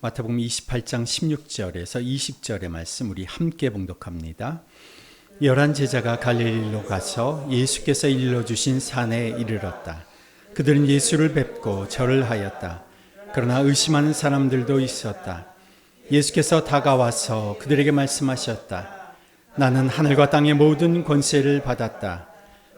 마태복음 28장 16절에서 20절의 말씀 우리 함께 봉독합니다. 11 제자가 갈릴리로 가서 예수께서 일러주신 산에 이르렀다. 그들은 예수를 뵙고 절을 하였다. 그러나 의심하는 사람들도 있었다. 예수께서 다가와서 그들에게 말씀하셨다. 나는 하늘과 땅의 모든 권세를 받았다.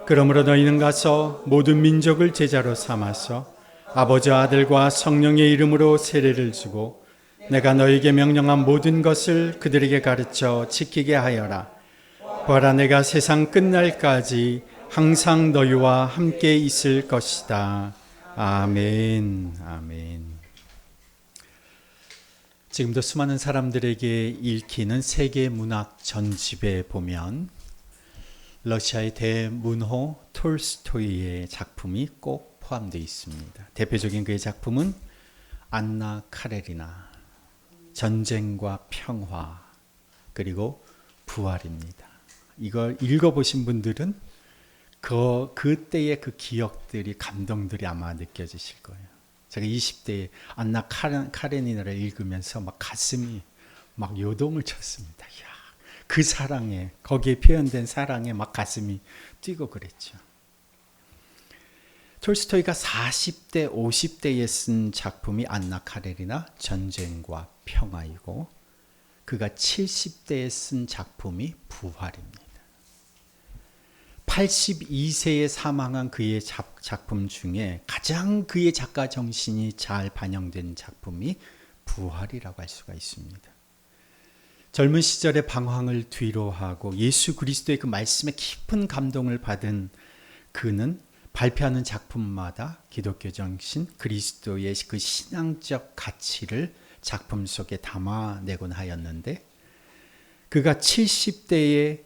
그러므로 너희는 가서 모든 민족을 제자로 삼아서 아버지와 아들과 성령의 이름으로 세례를 주고 내가 너희에게 명령한 모든 것을 그들에게 가르쳐 지키게 하여라. 보아라, 내가 세상 끝날까지 항상 너희와 함께 있을 것이다. 아멘. 아멘. 지금도 수많은 사람들에게 읽히는 세계 문학 전집에 보면 러시아의 대문호 톨스토이의 작품이 꼭 포함되어 있습니다. 대표적인 그의 작품은 안나 카레리나, 전쟁과 평화, 그리고 부활입니다. 이걸 읽어보신 분들은 그때의 그 기억들이, 감동들이 아마 느껴지실 거예요. 제가 20대에 안나 카레니나를 읽으면서 막 가슴이 막 요동을 쳤습니다. 이야, 그 사랑에, 거기에 표현된 사랑에 막 가슴이 뛰고 그랬죠. 톨스토이가 40대, 50대에 쓴 작품이 안나 카레리나 전쟁과 평화이고 그가 70대에 쓴 작품이 부활입니다. 82세에 사망한 그의 작품 중에 가장 그의 작가 정신이 잘 반영된 작품이 부활이라고 할 수가 있습니다. 젊은 시절의 방황을 뒤로하고 예수 그리스도의 그 말씀에 깊은 감동을 받은 그는 발표하는 작품마다 기독교 정신, 그리스도의 그 신앙적 가치를 작품 속에 담아내곤 하였는데 그가 70대의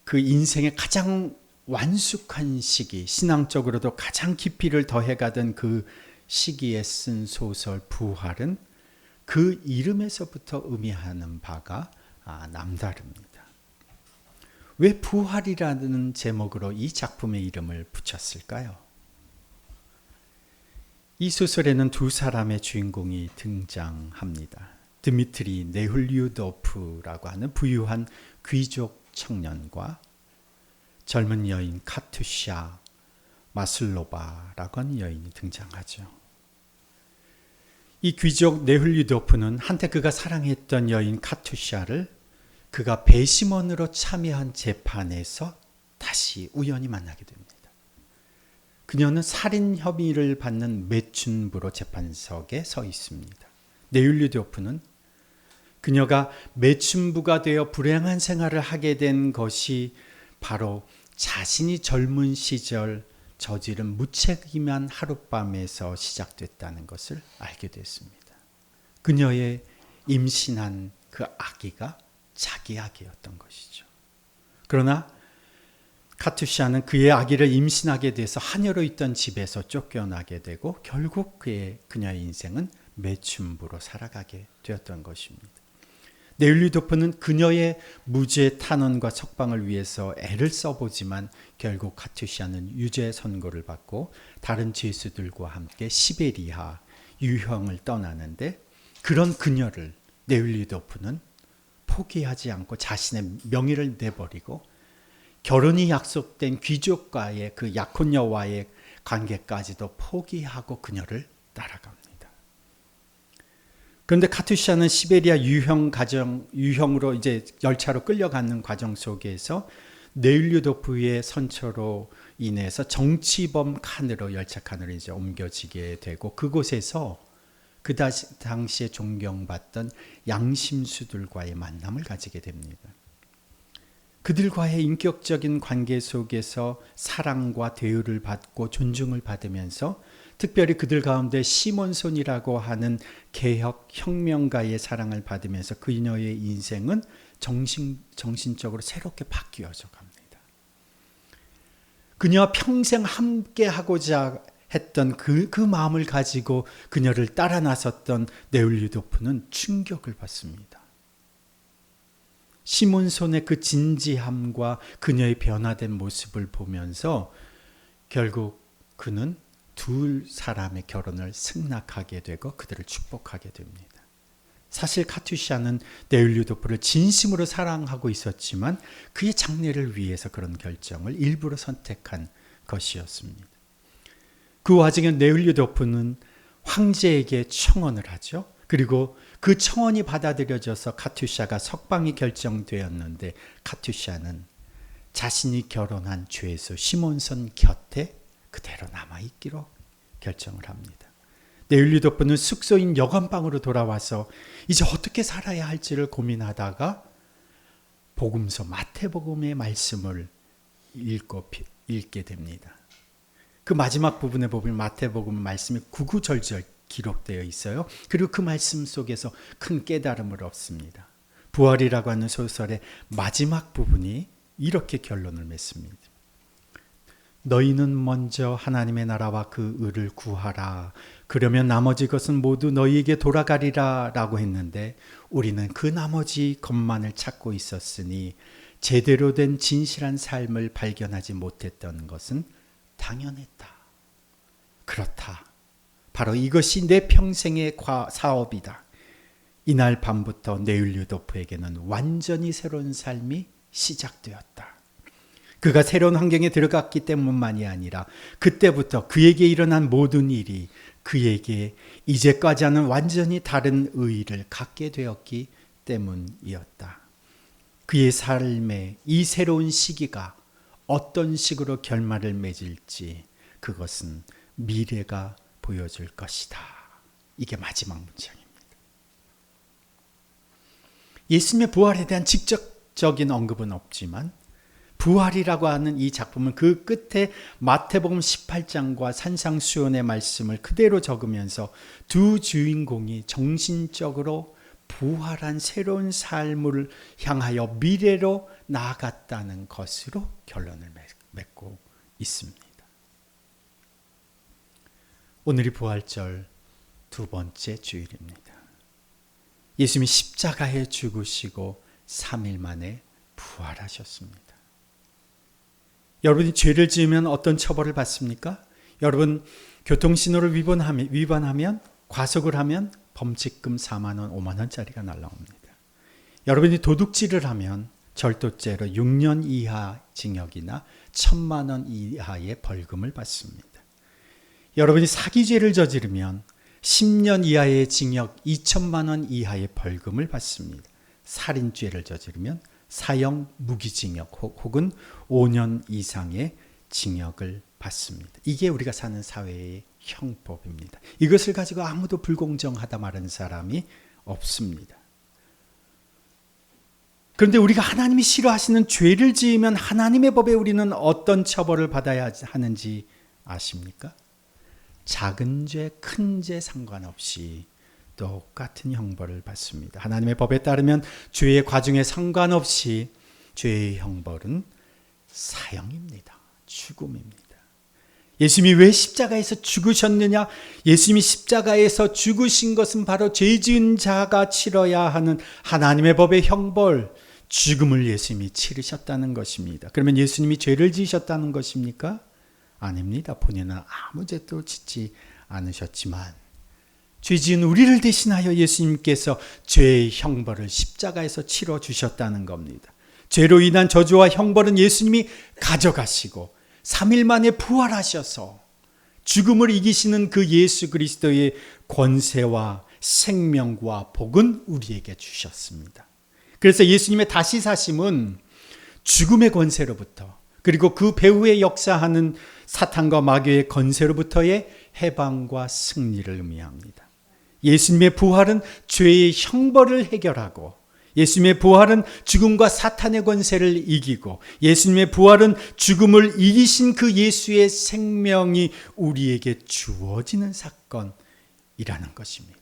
그 인생의 가장 완숙한 시기, 신앙적으로도 가장 깊이를 더해가던 그 시기에 쓴 소설 부활은 그 이름에서부터 의미하는 바가 남다릅니다. 왜 부활이라는 제목으로 이 작품의 이름을 붙였을까요? 이 소설에는 두 사람의 주인공이 등장합니다. 드미트리 네훌류도프라고 하는 부유한 귀족 청년과 젊은 여인 카투샤 마슬로바라고 하는 여인이 등장하죠. 이 귀족 네훌류도프는 한때 그가 사랑했던 여인 카투샤를 그가 배심원으로 참여한 재판에서 다시 우연히 만나게 됩니다. 그녀는 살인 혐의를 받는 매춘부로 재판석에 서 있습니다. 네훌류도프는 그녀가 매춘부가 되어 불행한 생활을 하게 된 것이 바로 자신이 젊은 시절 저지른 무책임한 하룻밤에서 시작됐다는 것을 알게 됐습니다. 그녀의 임신한 그 아기가 자기 아기였던 것이죠. 그러나 카투샤는 그의 아기를 임신하게 돼서 하녀로 있던 집에서 쫓겨나게 되고 결국 그녀의 인생은 매춘부로 살아가게 되었던 것입니다. 네훌류도프는 그녀의 무죄 탄원과 석방을 위해서 애를 써보지만 결국 카투샤는 유죄 선고를 받고 다른 죄수들과 함께 시베리아 유형을 떠나는데 그런 그녀를 네훌류도프는 포기하지 않고 자신의 명예를 내버리고 결혼이 약속된 귀족과의 그 약혼녀와의 관계까지도 포기하고 그녀를 따라갑니다. 그런데 카투샤는 시베리아 유형으로 이제 열차로 끌려가는 과정 속에서 네훌류도프의 선처로 인해서 정치범 칸으로 열차 칸으로 이제 옮겨지게 되고 그곳에서 그 당시에 존경받던 양심수들과의 만남을 가지게 됩니다. 그들과의 인격적인 관계 속에서 사랑과 대우를 받고 존중을 받으면서 특별히 그들 가운데 시몬손이라고 하는 개혁 혁명가의 사랑을 받으면서 그녀의 인생은 정신적으로 새롭게 바뀌어져 갑니다. 그녀와 평생 함께하고자 했던 그 마음을 가지고 그녀를 따라 나섰던 네훌류도프는 충격을 받습니다. 시몬손의 그 진지함과 그녀의 변화된 모습을 보면서 결국 그는 두 사람의 결혼을 승낙하게 되고 그들을 축복하게 됩니다. 사실 카투샤는 네울류도프를 진심으로 사랑하고 있었지만 그의 장래를 위해서 그런 결정을 일부러 선택한 것이었습니다. 그 와중에 네울류도프는 황제에게 청혼을 하죠. 그리고 그 청혼이 받아들여져서 카투샤가 석방이 결정되었는데 카투샤는 자신이 결혼한 죄수 시몬선 곁에 그대로 남아있기로 결정을 합니다. 네울류도프는 숙소인 여관방으로 돌아와서 이제 어떻게 살아야 할지를 고민하다가 복음서 마태복음의 말씀을 읽게 됩니다. 그 마지막 부분에 보면 마태복음 말씀이 구구절절 기록되어 있어요. 그리고 그 말씀 속에서 큰 깨달음을 얻습니다. 부활이라고 하는 소설의 마지막 부분이 이렇게 결론을 맺습니다. 너희는 먼저 하나님의 나라와 그 의를 구하라. 그러면 나머지 것은 모두 너희에게 돌아가리라 라고 했는데 우리는 그 나머지 것만을 찾고 있었으니 제대로 된 진실한 삶을 발견하지 못했던 것은 당연했다. 그렇다. 바로 이것이 내 평생의 사업이다. 이날 밤부터 네울류도프에게는 완전히 새로운 삶이 시작되었다. 그가 새로운 환경에 들어갔기 때문만이 아니라 그때부터 그에게 일어난 모든 일이 그에게 이제까지와는 완전히 다른 의의를 갖게 되었기 때문이었다. 그의 삶의 이 새로운 시기가 어떤 식으로 결말을 맺을지 그것은 미래가 보여줄 것이다. 이게 마지막 문장입니다. 예수님의 부활에 대한 직접적인 언급은 없지만 부활이라고 하는 이 작품은 그 끝에 마태복음 18장과 산상수훈의 말씀을 그대로 적으면서 두 주인공이 정신적으로 부활한 새로운 삶을 향하여 미래로 나아갔다는 것으로 결론을 맺고 있습니다. 오늘이 부활절 두 번째 주일입니다. 예수님이 십자가에 죽으시고 3일 만에 부활하셨습니다. 여러분이 죄를 지으면 어떤 처벌을 받습니까? 여러분 교통신호를 위반하면 과속을 하면 범칙금 4만 원, 5만 원짜리가 날라옵니다. 여러분이 도둑질을 하면 절도죄로 6년 이하 징역이나 1,000만 원 이하의 벌금을 받습니다. 여러분이 사기죄를 저지르면 10년 이하의 징역 2천만 원 이하의 벌금을 받습니다. 살인죄를 저지르면 사형 무기징역 혹은 5년 이상의 징역을 받습니다. 이게 우리가 사는 사회의 형법입니다. 이것을 가지고 아무도 불공정하다 말하는 사람이 없습니다. 그런데 우리가 하나님이 싫어하시는 죄를 지으면 하나님의 법에 우리는 어떤 처벌을 받아야 하는지 아십니까? 작은 죄, 큰 죄 상관없이 똑같은 형벌을 받습니다. 하나님의 법에 따르면 죄의 과중에 상관없이 죄의 형벌은 사형입니다. 죽음입니다. 예수님이 왜 십자가에서 죽으셨느냐? 예수님이 십자가에서 죽으신 것은 바로 죄 지은 자가 치러야 하는 하나님의 법의 형벌, 죽음을 예수님이 치르셨다는 것입니다. 그러면 예수님이 죄를 지으셨다는 것입니까? 아닙니다. 본인은 아무 죄도 짓지 않으셨지만 죄 지은 우리를 대신하여 예수님께서 죄의 형벌을 십자가에서 치러주셨다는 겁니다. 죄로 인한 저주와 형벌은 예수님이 가져가시고 3일 만에 부활하셔서 죽음을 이기시는 그 예수 그리스도의 권세와 생명과 복은 우리에게 주셨습니다. 그래서 예수님의 다시 사심은 죽음의 권세로부터 그리고 그 배후에 역사하는 사탄과 마귀의 권세로부터의 해방과 승리를 의미합니다. 예수님의 부활은 죄의 형벌을 해결하고 예수님의 부활은 죽음과 사탄의 권세를 이기고 예수님의 부활은 죽음을 이기신 그 예수의 생명이 우리에게 주어지는 사건이라는 것입니다.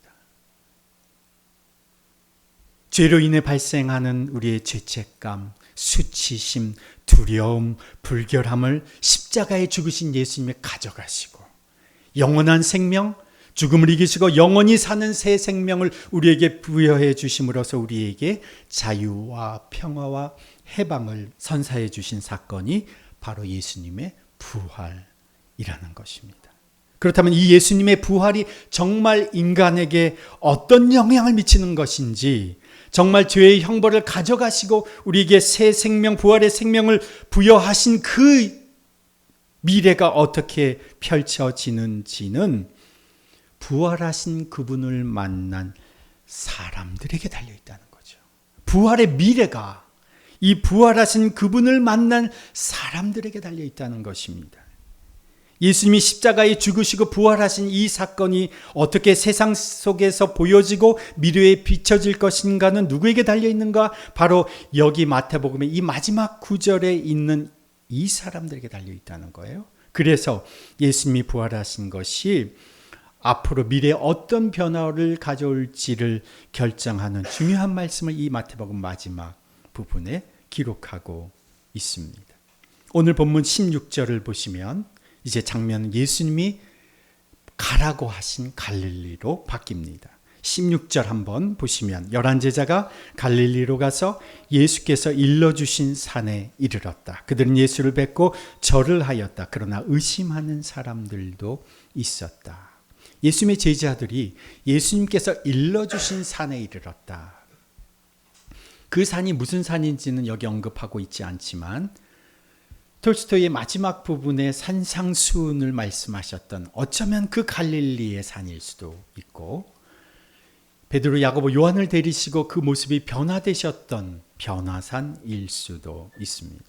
죄로 인해 발생하는 우리의 죄책감, 수치심, 두려움, 불결함을 십자가에 죽으신 예수님이 가져가시고 영원한 생명, 죽음을 이기시고 영원히 사는 새 생명을 우리에게 부여해 주심으로써 우리에게 자유와 평화와 해방을 선사해 주신 사건이 바로 예수님의 부활이라는 것입니다. 그렇다면 이 예수님의 부활이 정말 인간에게 어떤 영향을 미치는 것인지, 정말 죄의 형벌을 가져가시고 우리에게 새 생명, 부활의 생명을 부여하신 그 미래가 어떻게 펼쳐지는지는 부활하신 그분을 만난 사람들에게 달려있다는 거죠. 부활의 미래가 이 부활하신 그분을 만난 사람들에게 달려있다는 것입니다. 예수님이 십자가에 죽으시고 부활하신 이 사건이 어떻게 세상 속에서 보여지고 미래에 비춰질 것인가는 누구에게 달려있는가? 바로 여기 마태복음의 이 마지막 구절에 있는 이 사람들에게 달려있다는 거예요. 그래서 예수님이 부활하신 것이 앞으로 미래에 어떤 변화를 가져올지를 결정하는 중요한 말씀을 이 마태복음 마지막 부분에 기록하고 있습니다. 오늘 본문 16절을 보시면 이제 장면은 예수님이 가라고 하신 갈릴리로 바뀝니다. 16절 한번 보시면 11제자가 갈릴리로 가서 예수께서 일러주신 산에 이르렀다. 그들은 예수를 뵙고 절을 하였다. 그러나 의심하는 사람들도 있었다. 예수님의 제자들이 예수님께서 일러주신 산에 이르렀다. 그 산이 무슨 산인지는 여기 언급하고 있지 않지만 톨스토이의 마지막 부분에 산상수훈을 말씀하셨던 어쩌면 그 갈릴리의 산일 수도 있고 베드로, 야고보, 요한을 데리시고 그 모습이 변화되셨던 변화산일 수도 있습니다.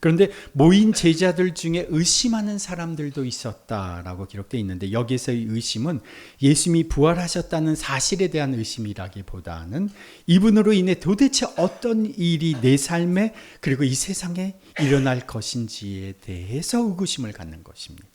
그런데 모인 제자들 중에 의심하는 사람들도 있었다라고 기록되어 있는데 여기에서의 의심은 예수님이 부활하셨다는 사실에 대한 의심이라기보다는 이분으로 인해 도대체 어떤 일이 내 삶에 그리고 이 세상에 일어날 것인지에 대해서 의구심을 갖는 것입니다.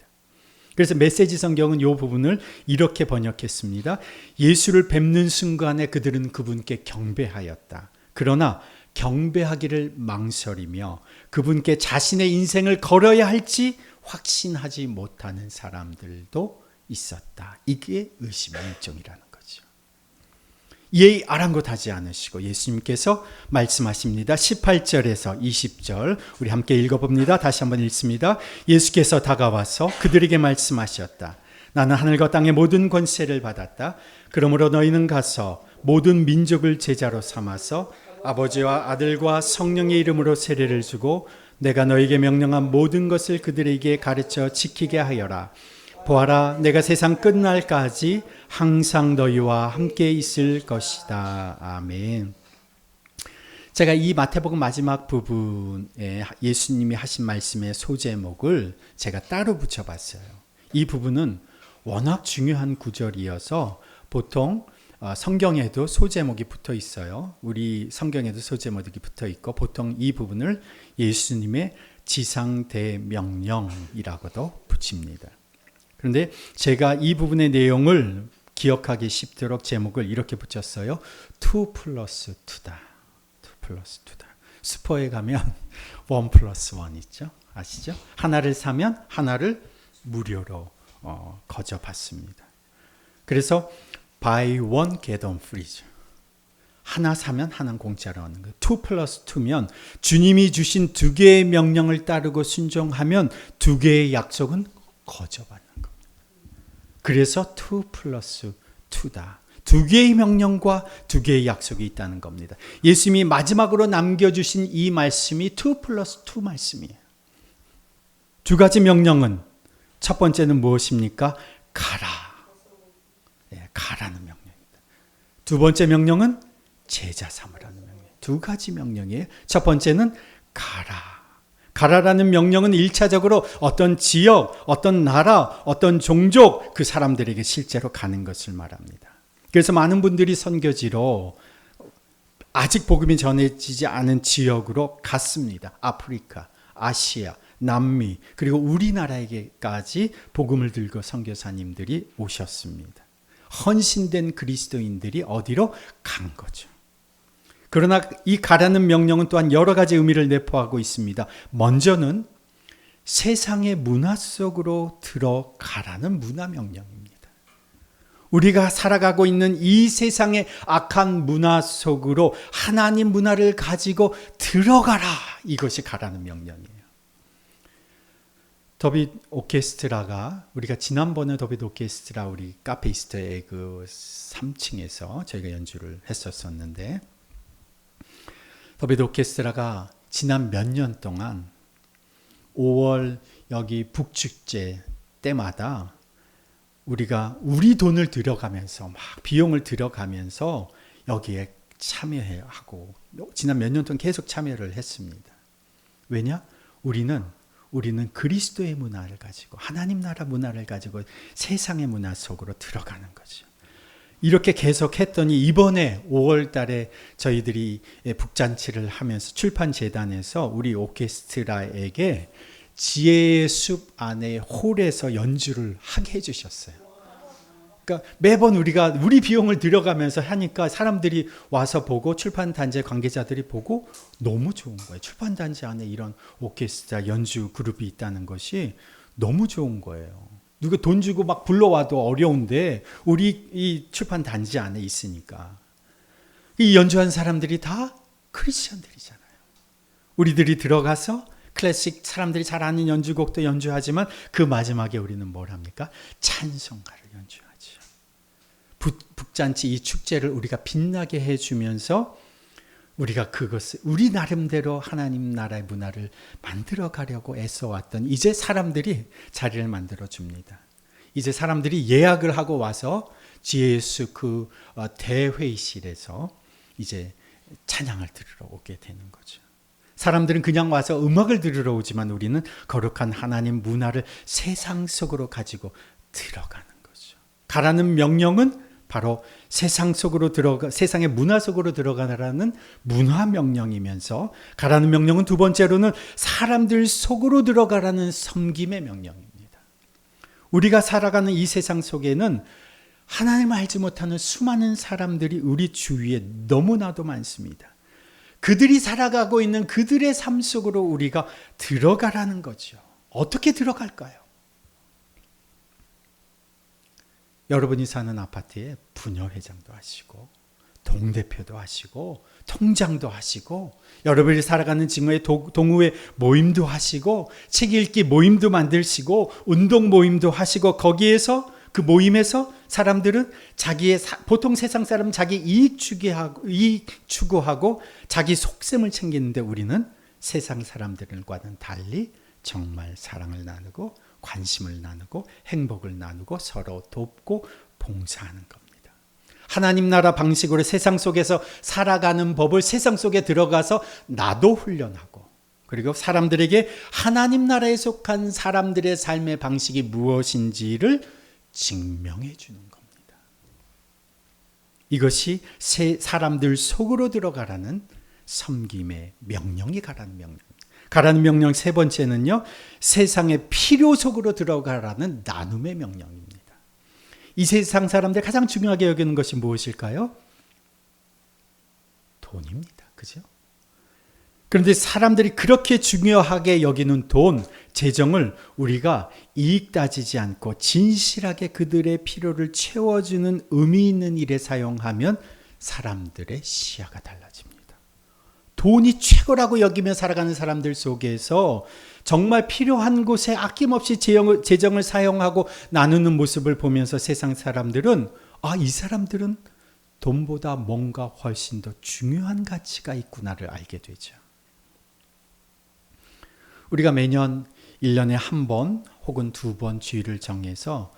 그래서 메시지 성경은 이 부분을 이렇게 번역했습니다. 예수를 뵙는 순간에 그들은 그분께 경배하였다. 그러나 경배하기를 망설이며 그분께 자신의 인생을 걸어야 할지 확신하지 못하는 사람들도 있었다. 이게 의심의 일종이라는 거죠. 이에 아랑곳하지 않으시고 예수님께서 말씀하십니다. 18절에서 20절 우리 함께 읽어봅니다. 다시 한번 읽습니다. 예수께서 다가와서 그들에게 말씀하셨다. 나는 하늘과 땅의 모든 권세를 받았다. 그러므로 너희는 가서 모든 민족을 제자로 삼아서 아버지와 아들과 성령의 이름으로 세례를 주고 내가 너에게 명령한 모든 것을 그들에게 가르쳐 지키게 하여라. 보아라, 내가 세상 끝날까지 항상 너희와 함께 있을 것이다. 아멘. 제가 이 마태복음 마지막 부분에 예수님이 하신 말씀의 소제목을 제가 따로 붙여봤어요. 이 부분은 워낙 중요한 구절이어서 보통 성경에도 소제목이 붙어 있어요. 우리 성경에도 소제목이 붙어 있고 보통 이 부분을 예수님의 지상대명령이라고도 붙입니다. 그런데 제가 이 부분의 내용을 기억하기 쉽도록 제목을 이렇게 붙였어요. 2+2다. 2+2다. 슈퍼에 가면 1+1 있죠. 아시죠? 하나를 사면 하나를 무료로 거저받습니다. 그래서 buy one get one free죠. 하나 사면 하나는 공짜로 하는 거예요. 2+2면 주님이 주신 두 개의 명령을 따르고 순종하면 두 개의 약속은 거저받는 겁니다. 그래서 2+2다. 두 개의 명령과 두 개의 약속이 있다는 겁니다. 예수님이 마지막으로 남겨주신 이 말씀이 2+2 말씀이에요. 두 가지 명령은 첫 번째는 무엇입니까? 가라. 가라는 명령입니다. 두 번째 명령은 제자 삼으라는 명령. 두 가지 명령이에요. 첫 번째는 가라. 가라라는 명령은 1차적으로 어떤 지역, 어떤 나라, 어떤 종족 그 사람들에게 실제로 가는 것을 말합니다. 그래서 많은 분들이 선교지로 아직 복음이 전해지지 않은 지역으로 갔습니다. 아프리카, 아시아, 남미 그리고 우리나라에게까지 복음을 들고 선교사님들이 오셨습니다. 헌신된 그리스도인들이 어디로 간 거죠. 그러나 이 가라는 명령은 또한 여러 가지 의미를 내포하고 있습니다. 먼저는 세상의 문화 속으로 들어가라는 문화 명령입니다. 우리가 살아가고 있는 이 세상의 악한 문화 속으로 하나님 문화를 가지고 들어가라. 이것이 가라는 명령이에요. 더빗 오케스트라가 우리가 지난번에 더빗 오케스트라 우리 카페 이스터의 그 3층에서 저희가 연주를 했었었는데 더빗 오케스트라가 지난 몇 년 동안 5월 여기 북축제 때마다 우리가 우리 돈을 들여가면서 막 비용을 들여가면서 여기에 참여하고 지난 몇 년 동안 계속 참여를 했습니다. 왜냐? 우리는 그리스도의 문화를 가지고 하나님 나라 문화를 가지고 세상의 문화 속으로 들어가는 거죠. 이렇게 계속 했더니 이번에 5월 달에 저희들이 북잔치를 하면서 출판재단에서 우리 오케스트라에게 지혜의 숲 안에 홀에서 연주를 하게 해주셨어요. 그러니까 매번 우리가 우리 비용을 들여가면서 하니까 사람들이 와서 보고 출판단체 관계자들이 보고 너무 좋은 거예요. 출판단체 안에 이런 오케스트라 연주 그룹이 있다는 것이 너무 좋은 거예요. 누가 돈 주고 막 불러와도 어려운데 우리 이 출판단체 안에 있으니까 이 연주한 사람들이 다 크리스천들이잖아요. 우리들이 들어가서 클래식 사람들이 잘 아는 연주곡도 연주하지만 그 마지막에 우리는 뭘 합니까? 찬송가를 연주하죠. 북잔치 이 축제를 우리가 빛나게 해주면서 우리가 그것을 우리 나름대로 하나님 나라의 문화를 만들어 가려고 애써왔던 이제 사람들이 자리를 만들어 줍니다. 이제 사람들이 예약을 하고 와서 지혜의 숲 그 대회의실에서 이제 찬양을 들으러 오게 되는 거죠. 사람들은 그냥 와서 음악을 들으러 오지만 우리는 거룩한 하나님 문화를 세상 속으로 가지고 들어가는 거죠. 가라는 명령은 바로 세상의 문화 속으로 들어가라는 문화 명령이면서 가라는 명령은 두 번째로는 사람들 속으로 들어가라는 섬김의 명령입니다. 우리가 살아가는 이 세상 속에는 하나님을 알지 못하는 수많은 사람들이 우리 주위에 너무나도 많습니다. 그들이 살아가고 있는 그들의 삶 속으로 우리가 들어가라는 거죠. 어떻게 들어갈까요? 여러분이 사는 아파트에 부녀회장도 하시고 동대표도 하시고 통장도 하시고 여러분이 살아가는 직무에 동호회 모임도 하시고 책 읽기 모임도 만드시고 운동 모임도 하시고 거기에서 그 모임에서 사람들은 자기의 보통 세상 사람은 자기 이익 추구하고 자기 속셈을 챙기는데 우리는 세상 사람들과는 달리 정말 사랑을 나누고 관심을 나누고 행복을 나누고 서로 돕고 봉사하는 겁니다. 하나님 나라 방식으로 세상 속에서 살아가는 법을 세상 속에 들어가서 나도 훈련하고 그리고 사람들에게 하나님 나라에 속한 사람들의 삶의 방식이 무엇인지를 증명해 주는 겁니다. 이것이 사람들 속으로 들어가라는 섬김의 명령이 가라는 명령. 가라는 명령 세 번째는요. 세상의 필요 속으로 들어가라는 나눔의 명령입니다. 이 세상 사람들 가장 중요하게 여기는 것이 무엇일까요? 돈입니다. 그죠? 그런데 사람들이 그렇게 중요하게 여기는 돈, 재정을 우리가 이익 따지지 않고 진실하게 그들의 필요를 채워주는 의미 있는 일에 사용하면 사람들의 시야가 달라집니다. 돈이 최고라고 여기며 살아가는 사람들 속에서 정말 필요한 곳에 아낌없이 재정을 사용하고 나누는 모습을 보면서 세상 사람들은 이 사람들은 돈보다 뭔가 훨씬 더 중요한 가치가 있구나를 알게 되죠. 우리가 매년 1년에 한 번 혹은 두 번 주일을 정해서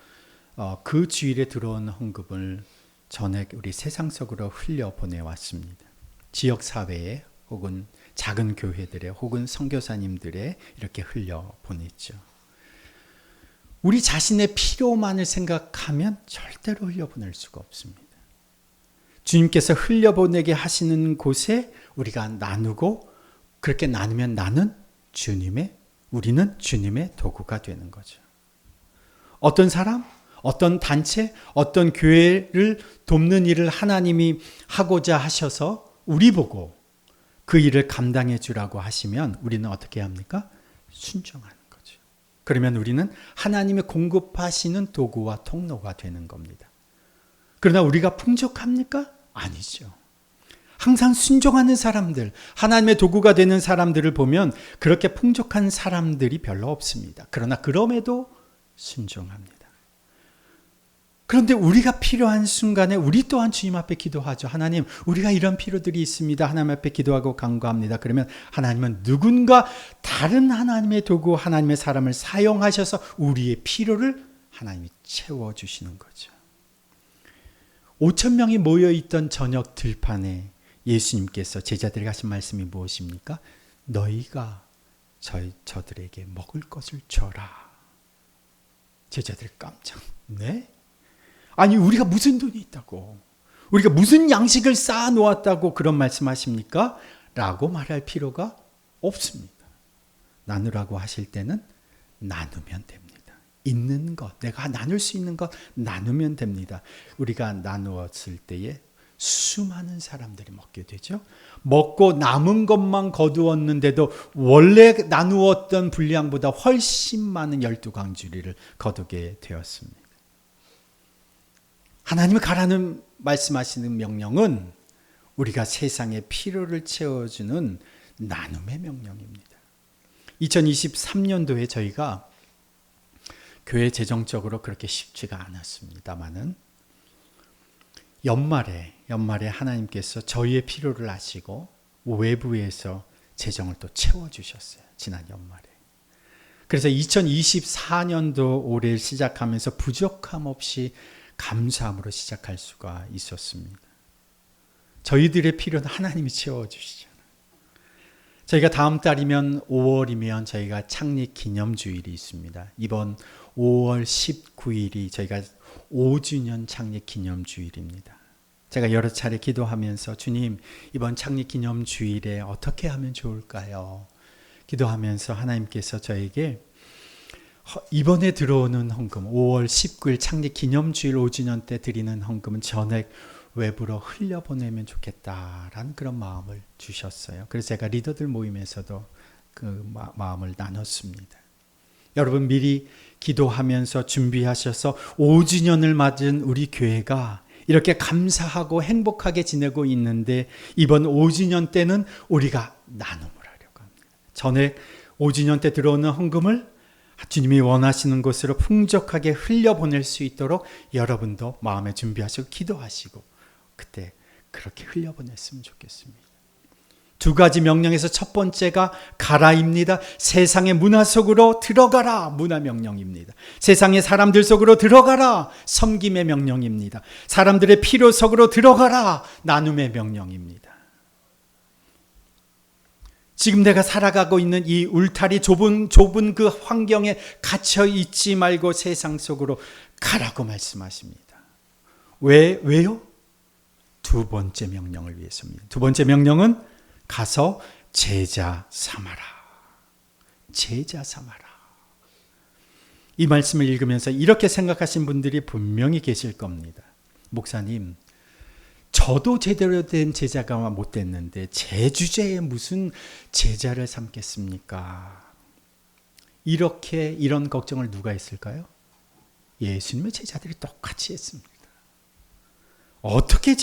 그 주일에 들어온 헌금을 전액 우리 세상 속으로 흘려보내왔습니다. 지역사회에 혹은 작은 교회들에 혹은 선교사님들에 이렇게 흘려보냈죠. 우리 자신의 필요만을 생각하면 절대로 흘려보낼 수가 없습니다. 주님께서 흘려보내게 하시는 곳에 우리가 나누고 그렇게 나누면 우리는 주님의 도구가 되는 거죠. 어떤 사람, 어떤 단체, 어떤 교회를 돕는 일을 하나님이 하고자 하셔서 우리 보고 그 일을 감당해 주라고 하시면 우리는 어떻게 합니까? 순종하는 거죠. 그러면 우리는 하나님의 공급하시는 도구와 통로가 되는 겁니다. 그러나 우리가 풍족합니까? 아니죠. 항상 순종하는 사람들, 하나님의 도구가 되는 사람들을 보면 그렇게 풍족한 사람들이 별로 없습니다. 그러나 그럼에도 순종합니다. 그런데 우리가 필요한 순간에 우리 또한 주님 앞에 기도하죠. 하나님, 우리가 이런 필요들이 있습니다. 하나님 앞에 기도하고 간구합니다. 그러면 하나님은 누군가 다른 하나님의 도구, 하나님의 사람을 사용하셔서 우리의 필요를 하나님이 채워주시는 거죠. 5천 명이 모여있던 저녁 들판에 예수님께서 제자들에게 하신 말씀이 무엇입니까? 너희가 저들에게 먹을 것을 줘라. 제자들이 깜짝, 네? 아니, 우리가 무슨 돈이 있다고, 우리가 무슨 양식을 쌓아 놓았다고 그런 말씀하십니까? 라고 말할 필요가 없습니다. 나누라고 하실 때는 나누면 됩니다. 있는 것, 내가 나눌 수 있는 것 나누면 됩니다. 우리가 나누었을 때에 수많은 사람들이 먹게 되죠. 먹고 남은 것만 거두었는데도 원래 나누었던 분량보다 훨씬 많은 12광주리를 거두게 되었습니다. 하나님이 가라는 말씀하시는 명령은 우리가 세상의 필요를 채워주는 나눔의 명령입니다. 2023년도에 저희가 교회 재정적으로 그렇게 쉽지가 않았습니다만은 연말에 하나님께서 저희의 필요를 아시고 외부에서 재정을 또 채워주셨어요. 지난 연말에. 그래서 2024년도 올해를 시작하면서 부족함 없이 감사함으로 시작할 수가 있었습니다. 저희들의 필요는 하나님이 채워주시잖아요. 저희가 다음 달이면 5월이면 저희가 창립 기념주일이 있습니다. 이번 5월 19일이 저희가 5주년 창립 기념주일입니다. 제가 여러 차례 기도하면서 주님, 이번 창립 기념주일에 어떻게 하면 좋을까요? 기도하면서 하나님께서 저에게 이번에 들어오는 헌금, 5월 19일 창립 기념주일 5주년 때 드리는 헌금은 전액 외부로 흘려보내면 좋겠다라는 그런 마음을 주셨어요. 그래서 제가 리더들 모임에서도 그 마음을 나눴습니다. 여러분, 미리 기도하면서 준비하셔서 5주년을 맞은 우리 교회가 이렇게 감사하고 행복하게 지내고 있는데 이번 5주년 때는 우리가 나눔을 하려고 합니다. 전에 5주년 때 들어오는 헌금을 주님이 원하시는 곳으로 풍족하게 흘려보낼 수 있도록 여러분도 마음에 준비하시고 기도하시고 그때 그렇게 흘려보냈으면 좋겠습니다. 두 가지 명령에서 첫 번째가 가라입니다. 세상의 문화 속으로 들어가라. 문화 명령입니다. 세상의 사람들 속으로 들어가라. 섬김의 명령입니다. 사람들의 필요 속으로 들어가라. 나눔의 명령입니다. 지금 내가 살아가고 있는 이 울타리 좁은 그 환경에 갇혀 있지 말고 세상 속으로 가라고 말씀하십니다. 왜요? 두 번째 명령을 위해서입니다. 두 번째 명령은 가서 제자 삼아라. 제자 삼아라. 이 말씀을 읽으면서 이렇게 생각하신 분들이 분명히 계실 겁니다. 목사님, 저도 제대로 된 제자가 못 됐는데 제 주제에 무슨 제자를 삼겠습니까? 이런 걱정을 누가 했을까요? 예수님의 제자들이 똑같이 했습니다. 어떻게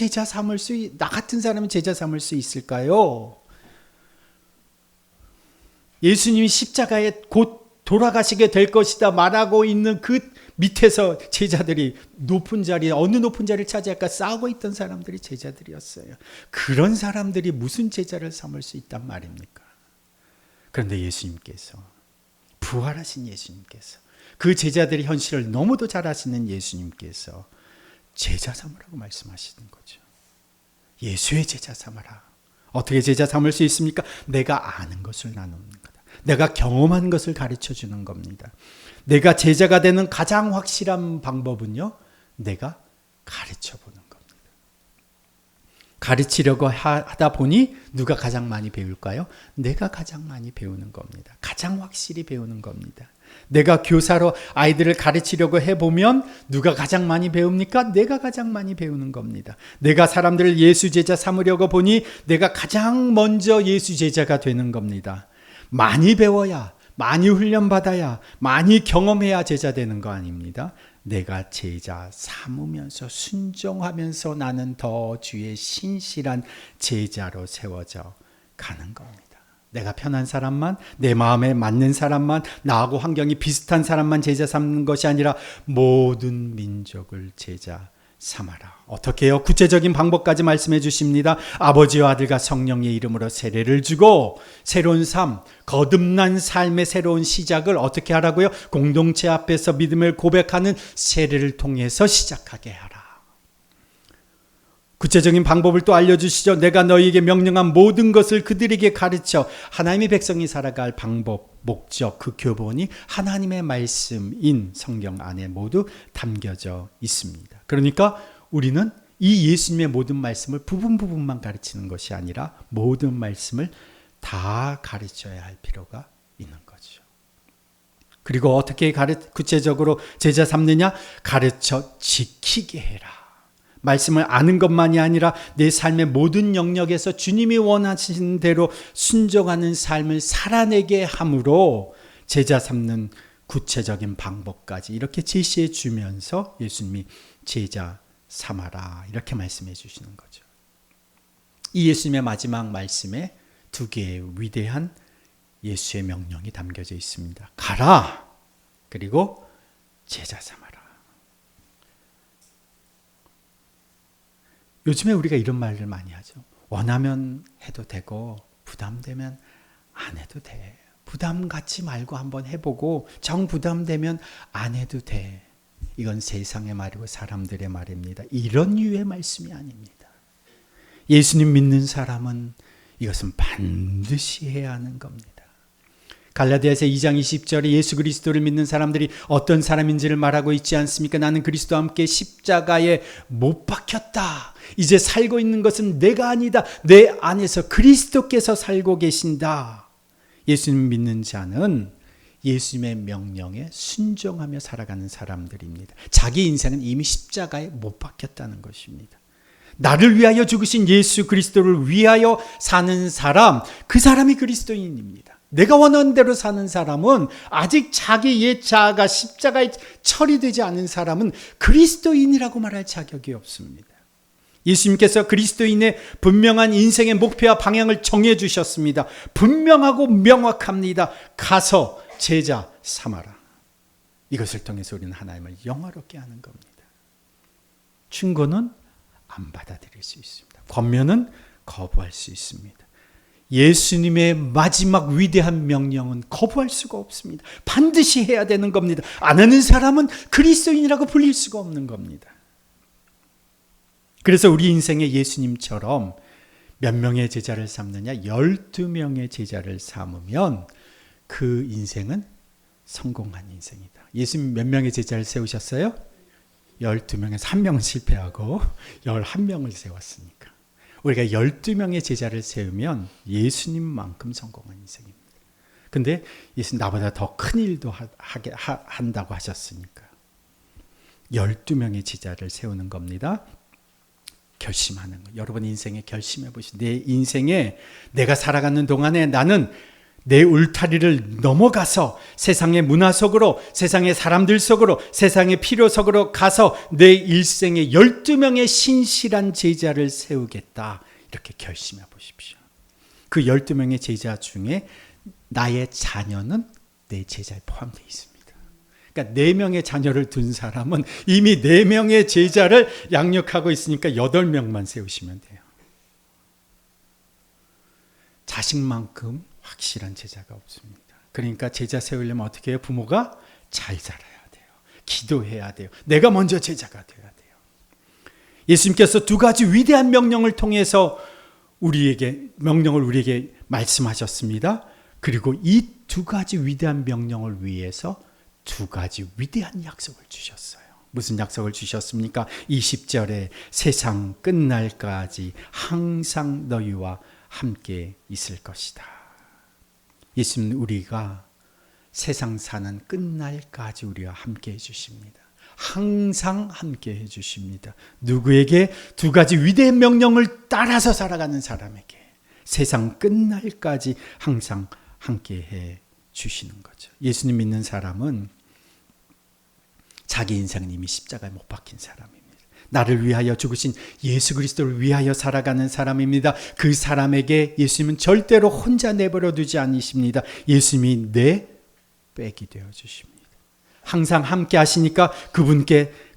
나 같은 사람은 제자 삼을 수 있을까요? 예수님이 십자가에 곧 돌아가시게 될 것이다 말하고 있는 그 밑에서 제자들이 어느 높은 자리를 차지할까 싸우고 있던 사람들이 제자들이었어요. 그런 사람들이 무슨 제자를 삼을 수 있단 말입니까? 그런데 예수님께서, 부활하신 예수님께서, 그 제자들의 현실을 너무도 잘 아시는 예수님께서 제자 삼으라고 말씀하시는 거죠. 예수의 제자 삼아라. 어떻게 제자 삼을 수 있습니까? 내가 아는 것을 나누는 거다. 내가 경험한 것을 가르쳐 주는 겁니다. 내가 제자가 되는 가장 확실한 방법은요, 내가 가르쳐 보는 겁니다. 가르치려고 하다 보니 누가 가장 많이 배울까요? 내가 가장 많이 배우는 겁니다. 가장 확실히 배우는 겁니다. 내가 교사로 아이들을 가르치려고 해보면 누가 가장 많이 배웁니까? 내가 가장 많이 배우는 겁니다. 내가 사람들을 예수 제자 삼으려고 보니 내가 가장 먼저 예수 제자가 되는 겁니다. 많이 배워야, 많이 훈련받아야, 많이 경험해야 제자 되는 거 아닙니다. 내가 제자 삼으면서 순종하면서 나는 더 주의 신실한 제자로 세워져 가는 겁니다. 내가 편한 사람만, 내 마음에 맞는 사람만, 나하고 환경이 비슷한 사람만 제자 삼는 것이 아니라 모든 민족을 제자 삼아라. 어떻게 해요? 구체적인 방법까지 말씀해 주십니다. 아버지와 아들과 성령의 이름으로 세례를 주고 새로운 삶, 거듭난 삶의 새로운 시작을 어떻게 하라고요? 공동체 앞에서 믿음을 고백하는 세례를 통해서 시작하게 하라. 구체적인 방법을 또 알려주시죠. 내가 너희에게 명령한 모든 것을 그들에게 가르쳐. 하나님의 백성이 살아갈 방법, 목적, 그 교본이 하나님의 말씀인 성경 안에 모두 담겨져 있습니다. 그러니까 우리는 이 예수님의 모든 말씀을 부분만 가르치는 것이 아니라 모든 말씀을 다 가르쳐야 할 필요가 있는 거죠. 그리고 어떻게 구체적으로 제자 삼느냐? 가르쳐 지키게 해라. 말씀을 아는 것만이 아니라 내 삶의 모든 영역에서 주님이 원하시는 대로 순종하는 삶을 살아내게 함으로 제자 삼는 구체적인 방법까지 이렇게 제시해 주면서 예수님이 제자 삼아라 이렇게 말씀해 주시는 거죠. 이 예수님의 마지막 말씀에 두 개의 위대한 예수의 명령이 담겨져 있습니다. 가라, 그리고 제자 삼아라. 요즘에 우리가 이런 말을 많이 하죠. 원하면 해도 되고 부담되면 안 해도 돼. 부담 갖지 말고 한번 해보고 정 부담되면 안 해도 돼. 이건 세상의 말이고 사람들의 말입니다. 이런 유의 말씀이 아닙니다. 예수님 믿는 사람은 이것은 반드시 해야 하는 겁니다. 갈라디아서 2장 20절에 예수 그리스도를 믿는 사람들이 어떤 사람인지를 말하고 있지 않습니까? 나는 그리스도와 함께 십자가에 못 박혔다. 이제 살고 있는 것은 내가 아니다. 내 안에서 그리스도께서 살고 계신다. 예수님 믿는 자는 예수님의 명령에 순종하며 살아가는 사람들입니다. 자기 인생은 이미 십자가에 못 박혔다는 것입니다. 나를 위하여 죽으신 예수 그리스도를 위하여 사는 사람, 그 사람이 그리스도인입니다. 내가 원하는 대로 사는 사람은, 아직 자기 옛 자아가 십자가에 처리되지 않은 사람은 그리스도인이라고 말할 자격이 없습니다. 예수님께서 그리스도인의 분명한 인생의 목표와 방향을 정해 주셨습니다. 분명하고 명확합니다. 가서 제자 삼아라. 이것을 통해서 우리는 하나님을 영화롭게 하는 겁니다. 충고는 안 받아들일 수 있습니다. 권면은 거부할 수 있습니다. 예수님의 마지막 위대한 명령은 거부할 수가 없습니다. 반드시 해야 되는 겁니다. 안 하는 사람은 그리스도인이라고 불릴 수가 없는 겁니다. 그래서 우리 인생에 예수님처럼 몇 명의 제자를 삼느냐? 12명의 제자를 삼으면 그 인생은 성공한 인생이다. 예수님 몇 명의 제자를 세우셨어요? 12명에서 1명은 실패하고 11명을 세웠으니까. 우리가 12명의 제자를 세우면 예수님만큼 성공한 인생입니다. 근데 예수님 나보다 더 큰 일도 한다고 하셨으니까 12명의 제자를 세우는 겁니다. 결심하는 거. 여러분 인생에 결심해 보시죠. 내 인생에 내가 살아가는 동안에 나는 내 울타리를 넘어가서 세상의 문화 속으로, 세상의 사람들 속으로, 세상의 필요 속으로 가서 내 일생에 12명의 신실한 제자를 세우겠다. 이렇게 결심해 보십시오. 그 12명의 제자 중에 나의 자녀는 내 제자에 포함되어 있습니다. 그러니까 4명의 자녀를 둔 사람은 이미 4명의 제자를 양육하고 있으니까 8명만 세우시면 돼요. 자식만큼 확실한 제자가 없습니다. 그러니까 제자 세우려면 어떻게 해요? 부모가 잘 자라야 돼요. 기도해야 돼요. 내가 먼저 제자가 돼야 돼요. 예수님께서 2가지 위대한 명령을 통해서 명령을 우리에게 말씀하셨습니다. 그리고 이 2가지 위대한 명령을 위해서 2가지 위대한 약속을 주셨어요. 무슨 약속을 주셨습니까? 20절에 세상 끝날까지 항상 너희와 함께 있을 것이다. 예수님 우리가 세상 사는 끝날까지 우리와 함께 해주십니다. 항상 함께 해주십니다. 누구에게? 2가지 위대한 명령을 따라서 살아가는 사람에게 세상 끝날까지 항상 함께 해주시는 거죠. 예수님 믿는 사람은 자기 인생은 이미 십자가에 못 박힌 사람입니다. 나를 위하여 죽으신 예수 그리스도를 위하여 살아가는 사람입니다. 그 사람에게 예수님은 절대로 혼자 내버려 두지 않으십니다. 예수님이 내 백이 되어 주십니다. 항상 함께 하시니까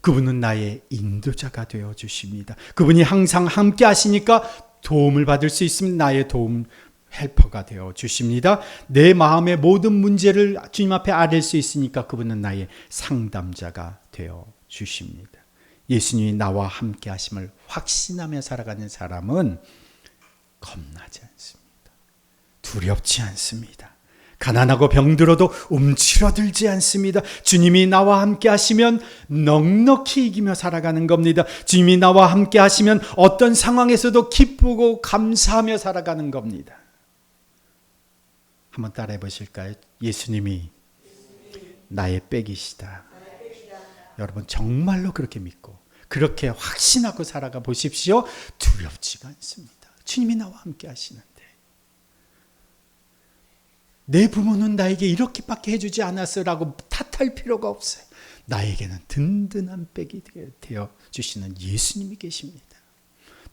그분은 나의 인도자가 되어 주십니다. 그분이 항상 함께 하시니까 도움을 받을 수 있으면 나의 도움 헬퍼가 되어 주십니다. 내 마음의 모든 문제를 주님 앞에 아뢰 수 있으니까 그분은 나의 상담자가 되어 주십니다. 예수님이 나와 함께 하심을 확신하며 살아가는 사람은 겁나지 않습니다. 두렵지 않습니다. 가난하고 병들어도 움츠러들지 않습니다. 주님이 나와 함께 하시면 넉넉히 이기며 살아가는 겁니다. 주님이 나와 함께 하시면 어떤 상황에서도 기쁘고 감사하며 살아가는 겁니다. 한번 따라해 보실까요? 예수님이 나의 백이시다. 여러분 정말로 그렇게 믿고 그렇게 확신하고 살아가 보십시오. 두렵지가 않습니다. 주님이 나와 함께 하시는데 내 부모는 나에게 이렇게밖에 해주지 않았어라고 탓할 필요가 없어요. 나에게는 든든한 백이 되어 주시는 예수님이 계십니다.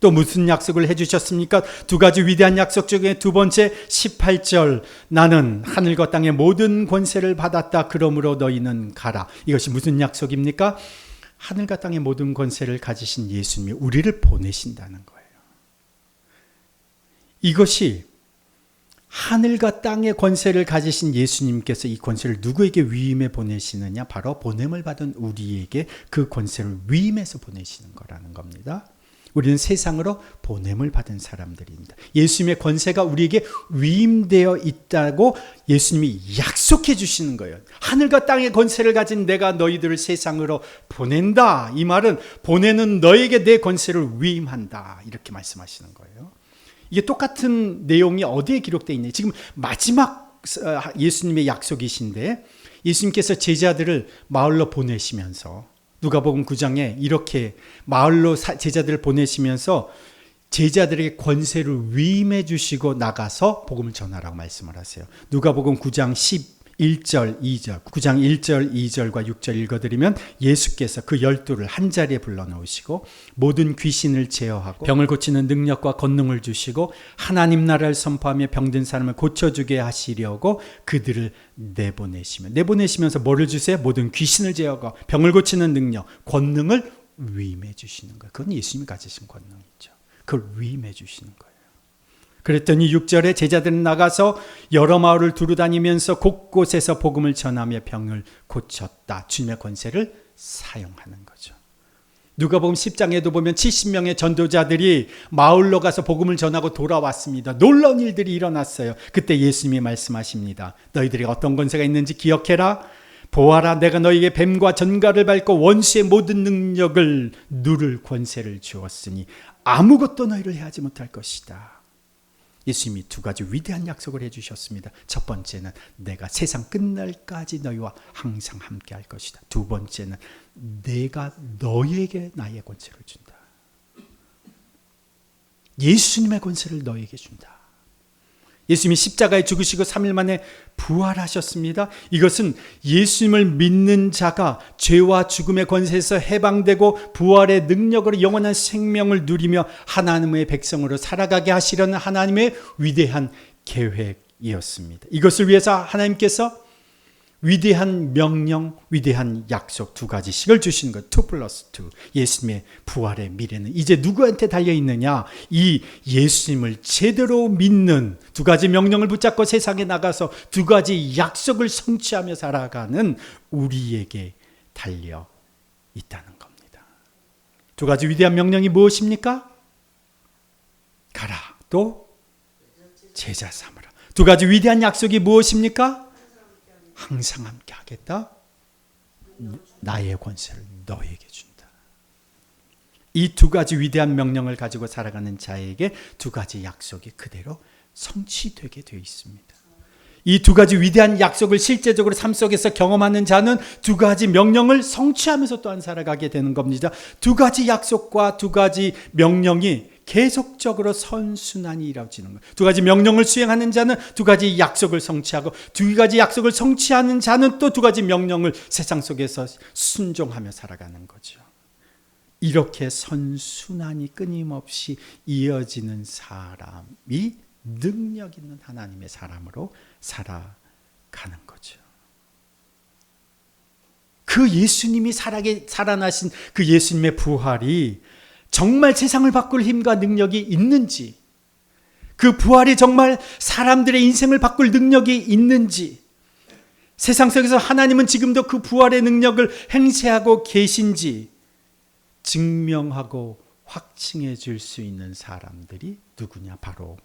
또 무슨 약속을 해주셨습니까? 두 가지 위대한 약속 중에 두 번째 18절 나는 하늘과 땅의 모든 권세를 받았다. 그러므로 너희는 가라. 이것이 무슨 약속입니까? 하늘과 땅의 모든 권세를 가지신 예수님이 우리를 보내신다는 거예요. 이것이 하늘과 땅의 권세를 가지신 예수님께서 이 권세를 누구에게 위임해 보내시느냐? 바로 보냄을 받은 우리에게 그 권세를 위임해서 보내시는 거라는 겁니다. 우리는 세상으로 보냄을 받은 사람들입니다. 예수님의 권세가 우리에게 위임되어 있다고 예수님이 약속해 주시는 거예요. 하늘과 땅의 권세를 가진 내가 너희들을 세상으로 보낸다. 이 말은 보내는 너에게 내 권세를 위임한다. 이렇게 말씀하시는 거예요. 이게 똑같은 내용이 어디에 기록되어 있냐? 지금 마지막 예수님의 약속이신데 예수님께서 제자들을 마을로 보내시면서 누가복음 9장에 이렇게 마을로 제자들을 보내시면서 제자들에게 권세를 위임해 주시고 나가서 복음을 전하라고 말씀을 하세요. 누가복음 9장 11절 2절 9장 1절 2절과 6절 읽어드리면 예수께서 그 12를 한자리에 불러놓으시고 모든 귀신을 제어하고 병을 고치는 능력과 권능을 주시고 하나님 나라를 선포하며 병든 사람을 고쳐주게 하시려고 그들을 내보내시면서 뭐를 주세요? 모든 귀신을 제어하고 병을 고치는 능력, 권능을 위임해 주시는 거예요. 그건 예수님이 가지신 권능이죠. 그걸 위임해 주시는 거예요. 그랬더니 6절에 제자들은 나가서 여러 마을을 두루다니면서 곳곳에서 복음을 전하며 병을 고쳤다. 주님의 권세를 사용하는 거죠. 누가복음 10장에도 보면 70명의 전도자들이 마을로 가서 복음을 전하고 돌아왔습니다. 놀라운 일들이 일어났어요. 그때 예수님이 말씀하십니다. 너희들이 어떤 권세가 있는지 기억해라. 보아라, 내가 너희에게 뱀과 전갈을 밟고 원수의 모든 능력을 누를 권세를 주었으니 아무것도 너희를 해하지 못할 것이다. 예수님이 두 가지 위대한 약속을 해주셨습니다. 첫 번째는 내가 세상 끝날까지 너희와 항상 함께 할 것이다. 두 번째는 내가 너희에게 나의 권세를 준다. 예수님의 권세를 너희에게 준다. 예수님이 십자가에 죽으시고 3일 만에 부활하셨습니다. 이것은 예수님을 믿는 자가 죄와 죽음의 권세에서 해방되고 부활의 능력으로 영원한 생명을 누리며 하나님의 백성으로 살아가게 하시려는 하나님의 위대한 계획이었습니다. 이것을 위해서 하나님께서 위대한 명령, 위대한 약속 두 가지씩을 주시는 것. 2+2. 예수님의 부활의 미래는 이제 누구한테 달려있느냐? 이 예수님을 제대로 믿는 두 가지 명령을 붙잡고 세상에 나가서 두 가지 약속을 성취하며 살아가는 우리에게 달려있다는 겁니다. 두 가지 위대한 명령이 무엇입니까? 가라. 또 제자 삼으라. 두 가지 위대한 약속이 무엇입니까? 항상 함께 하겠다. 나의 권세를 너에게 준다. 이 두 가지 위대한 명령을 가지고 살아가는 자에게 두 가지 약속이 그대로 성취되게 되어 있습니다. 이 두 가지 위대한 약속을 실제적으로 삶 속에서 경험하는 자는 두 가지 명령을 성취하면서 또한 살아가게 되는 겁니다. 두 가지 약속과 두 가지 명령이 계속적으로 선순환이 이루어지는 거예요. 두 가지 명령을 수행하는 자는 두 가지 약속을 성취하고, 두 가지 약속을 성취하는 자는 또 두 가지 명령을 세상 속에서 순종하며 살아가는 거죠. 이렇게 선순환이 끊임없이 이어지는 사람이 능력 있는 하나님의 사람으로 살아가는 거죠. 그 예수님이 살아나신 그 예수님의 부활이 정말 세상을 바꿀 힘과 능력이 있는지, 그 부활이 정말 사람들의 인생을 바꿀 능력이 있는지, 세상 속에서 하나님은 지금도 그 부활의 능력을 행세하고 계신지 증명하고 확증해 줄 수 있는 사람들이 누구냐? 바로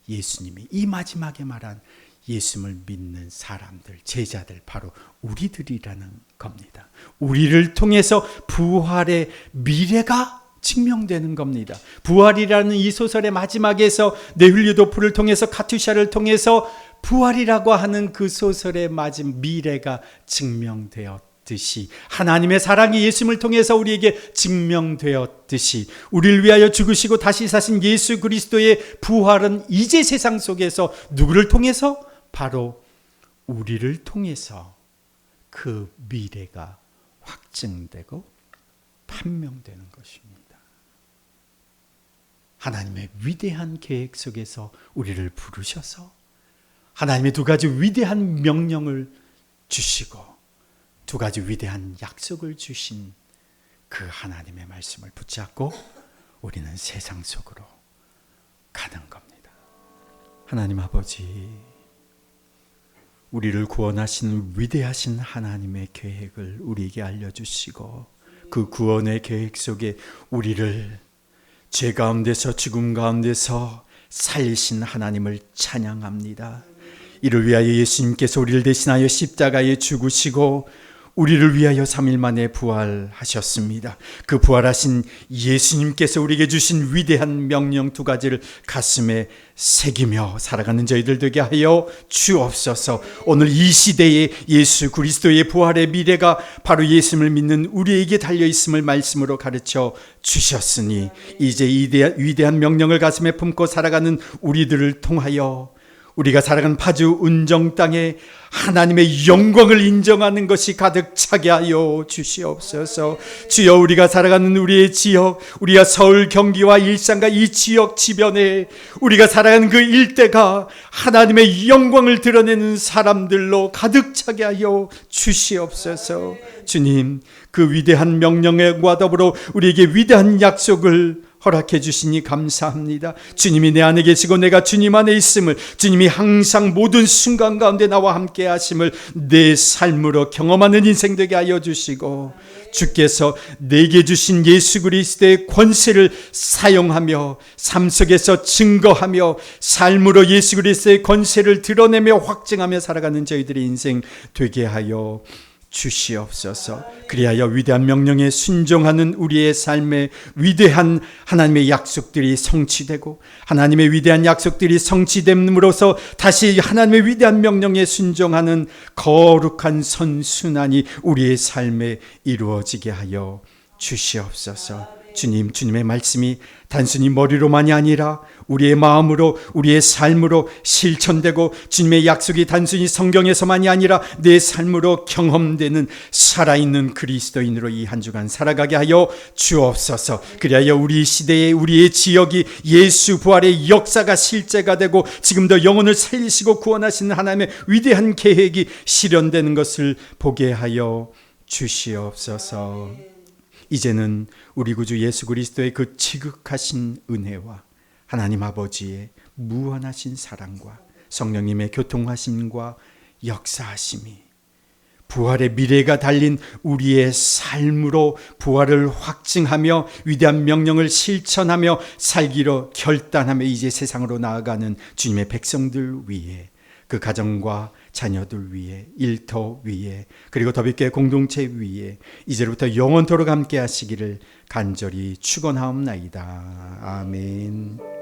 예수님이 이 마지막에 말한 예수님을 믿는 사람들, 제자들, 바로 우리들이라는 겁니다. 우리를 통해서 부활의 미래가 증명되는 겁니다. 부활이라는 이 소설의 마지막에서 네훌리오도프를 통해서, 카투샤를 통해서 부활이라고 하는 그 소설의 마지막 미래가 증명되었듯이, 하나님의 사랑이 예수님을 통해서 우리에게 증명되었듯이, 우리를 위하여 죽으시고 다시 사신 예수 그리스도의 부활은 이제 세상 속에서 누구를 통해서? 바로 우리를 통해서 그 미래가 확증되고 판명되는 것입니다. 하나님의 위대한 계획 속에서 우리를 부르셔서 하나님의 두 가지 위대한 명령을 주시고 두 가지 위대한 약속을 주신 그 하나님의 말씀을 붙잡고 우리는 세상 속으로 가는 겁니다. 하나님 아버지, 우리를 구원하신 위대하신 하나님의 계획을 우리에게 알려주시고 그 구원의 계획 속에 우리를 죄 가운데서 죽음 가운데서 살리신 하나님을 찬양합니다. 이를 위하여 예수님께서 우리를 대신하여 십자가에 죽으시고 우리를 위하여 3일 만에 부활하셨습니다. 그 부활하신 예수님께서 우리에게 주신 위대한 명령 두 가지를 가슴에 새기며 살아가는 저희들 되게 하여 주옵소서. 오늘 이 시대에 예수 그리스도의 부활의 미래가 바로 예수님을 믿는 우리에게 달려있음을 말씀으로 가르쳐 주셨으니 이제 위대한 명령을 가슴에 품고 살아가는 우리들을 통하여 우리가 살아가는 파주 은정 땅에 하나님의 영광을 인정하는 것이 가득 차게 하여 주시옵소서. 주여, 우리가 살아가는 우리의 지역, 우리가 서울, 경기와 일산과 이 지역 지변에 우리가 살아가는 그 일대가 하나님의 영광을 드러내는 사람들로 가득 차게 하여 주시옵소서. 주님, 그 위대한 명령과 더불어 우리에게 위대한 약속을 허락해 주시니 감사합니다. 주님이 내 안에 계시고 내가 주님 안에 있음을, 주님이 항상 모든 순간 가운데 나와 함께 하심을 내 삶으로 경험하는 인생 되게 하여 주시고, 주께서 내게 주신 예수 그리스도의 권세를 사용하며 삶 속에서 증거하며 삶으로 예수 그리스도의 권세를 드러내며 확증하며 살아가는 저희들의 인생 되게 하여 주시옵소서. 그리하여 위대한 명령에 순종하는 우리의 삶에 위대한 하나님의 약속들이 성취되고 하나님의 위대한 약속들이 성취됨으로써 다시 하나님의 위대한 명령에 순종하는 거룩한 선순환이 우리의 삶에 이루어지게 하여 주시옵소서. 주님, 주님의 말씀이 단순히 머리로만이 아니라 우리의 마음으로, 우리의 삶으로 실천되고 주님의 약속이 단순히 성경에서만이 아니라 내 삶으로 경험되는 살아있는 그리스도인으로 이 한 주간 살아가게 하여 주옵소서. 그리하여 우리 시대에 우리의 지역이 예수 부활의 역사가 실제가 되고 지금도 영혼을 살리시고 구원하시는 하나님의 위대한 계획이 실현되는 것을 보게 하여 주시옵소서. 이제는 우리 구주 예수 그리스도의 그 지극하신 은혜와 하나님 아버지의 무한하신 사랑과 성령님의 교통하심과 역사하심이 부활의 미래가 달린 우리의 삶으로 부활을 확증하며 위대한 명령을 실천하며 살기로 결단하며 이제 세상으로 나아가는 주님의 백성들 위에, 그 가정과 자녀들 위에, 일터 위에, 그리고 더비교회 공동체 위에 이제부터 영원토록 함께 하시기를 간절히 축원하옵나이다. 아멘.